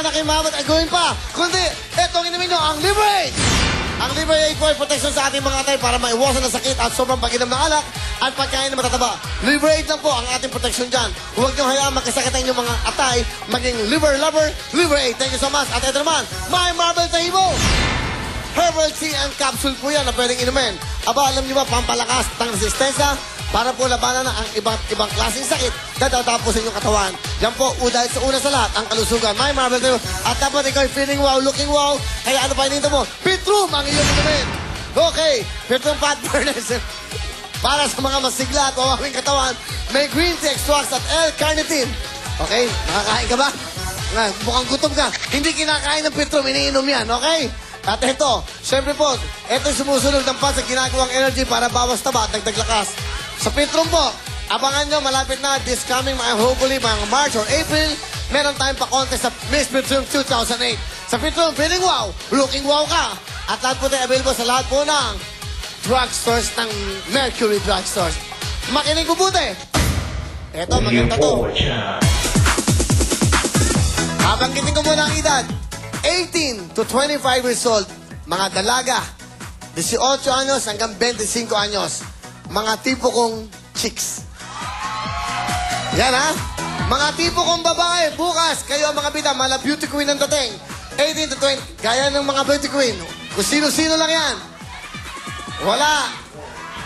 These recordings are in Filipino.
na kayo mamat ay gawin pa. Kundi, etong inumin nyo, ang Liberate! Ang Liberate po ay protection sa ating mga atay para maiwasan ng sakit at sobrang pag-inom ng alak at pagkain na matataba. Liberate lang po ang ating protection dyan. Huwag nyo hayaan magkasakitan yung mga atay, maging liver lover, Liberate. Thank you so much. At ito naman, My Marble Tahibo! Herbal tea and capsule po yan na pwedeng inumin. Aba, alam nyo ba, pampalakas ng resistensya para po labanan na ang ibang klaseng sakit na tatapos sa inyong katawan. Yan po, dahil sa una sa lahat, ang kalusugan. My Marble Tahibo. At dapat ikaw feeling wow, looking wow. Kaya ano pa ininto mo? Pitrum ang iyong inumin. Okay, Pitrum Fat Burners. Para sa mga masigla at mawawing katawan, may green tea extracts at L-carnitine. Okay, nakakain ka ba? Mukhang gutom ka. Hindi kinakain ng Pitrum, iniinom yan, okay? At ito, syempre po, ito sumusunod ng pa sa ginagawang energy para bawas taba at dagdag lakas. Sa Pitrum po, abangan nyo, malapit na this coming, hopefully, mga March or April, meron tayong pa-contest sa Miss Pitrum 2008. Sa Pitrum, feeling wow, looking wow ka. At lahat po tayo available sa lahat po ng drugstores ng Mercury Drugstores. Makinig ko buti. Ito, maganda to. Habanggitin ko muna ang edad. 18 to 25 years old, mga dalaga, 18 anyos hanggang 25 anyos, mga tipo kong chicks. Yan ha? Mga tipo kong babae, bukas, kayo ang mga bida, mga beauty queen ang dating. 18 to 20, gaya ng mga beauty queen. Kung sino-sino lang yan. Wala.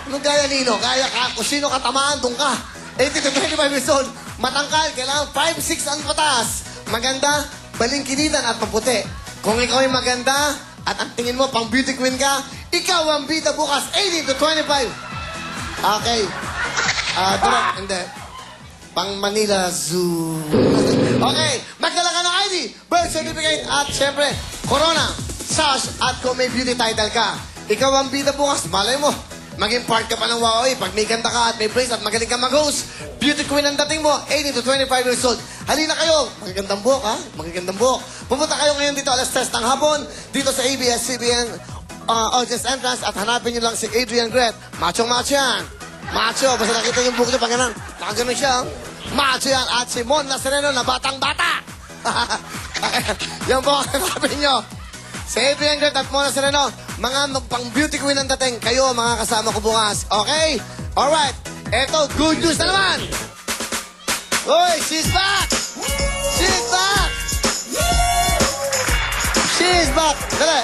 Anong gaya nino? Gaya ka, kung sino katamaan, doon ka. 18 to 25 years old, matangkal, kailangan 5'6" ang patas. Maganda, balingkinitan at maputi. Kung ikaw ay maganda at ang tingin mo pang beauty queen ka, ikaw ang bida bukas 18 to 25. Okay. Hindi. Pang Manila Zoo. Okay. Magdala ka ng ID, birth certificate at syempre, Corona, SARS at kung may beauty title ka. Ikaw ang bida bukas. Malay mo. Maging part ka pa ng Huawei. Pag may ganda ka at may brace at magaling ka mag-host, beauty queen ang dating mo, 18 to 25 years old. Halina kayo. Magagandang buhok, ha? Magagandang buhok. Pumunta kayo ngayon dito alas 3 ng hapon, dito sa ABS-CBN audience entrance at hanapin nyo lang si Adrian Gret. Macho-macho yan. Macho. Basta nakita yung buhok niya pag ganun. Nakaganon siya. Macho yan. At si Mon Nazareno na batang-bata. Yan po ang hanapin nyo. Si Adrian Gret at Mon Nazareno, mga pang-beauty queen ang dating. Kayo, mga kasama ko bukas. Okay? Alright. Eto, good news na naman. Uy, she's back! She's back! She's back! Dali.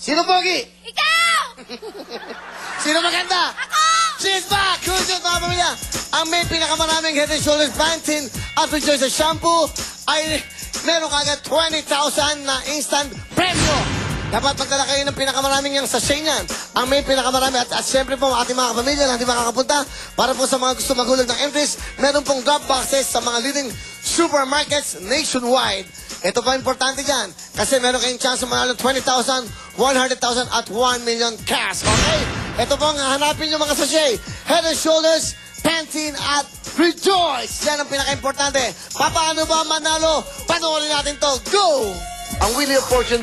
Sino pogi? Ikaw! Sino maganda? Ako! She's back! Good news, mga pamilya. Ang may pinakamaraming Head & Shoulders Pantene at Rejoice shampoo ay meron kagad 20,000 na instant premyo. Dapat magdala kayo ng pinakamaraming yung sachet niyan. Ang may pinakamarami at syempre po ating mga kapamilya na hindi makakapunta para po sa mga gusto maghulog ng entries, meron pong drop boxes sa mga leading supermarkets nationwide. Ito pa importante dyan kasi meron kayong chance manalo 20,000, 100,000 at 1 million cash. Okay? Ito po ang hanapin nyo mga sachet. Head & Shoulders, Pantene at Rejoice. Yan ang pinaka-importante. Paano ba manalo? Panoorin natin to. Go! Ang Wheel of Fortune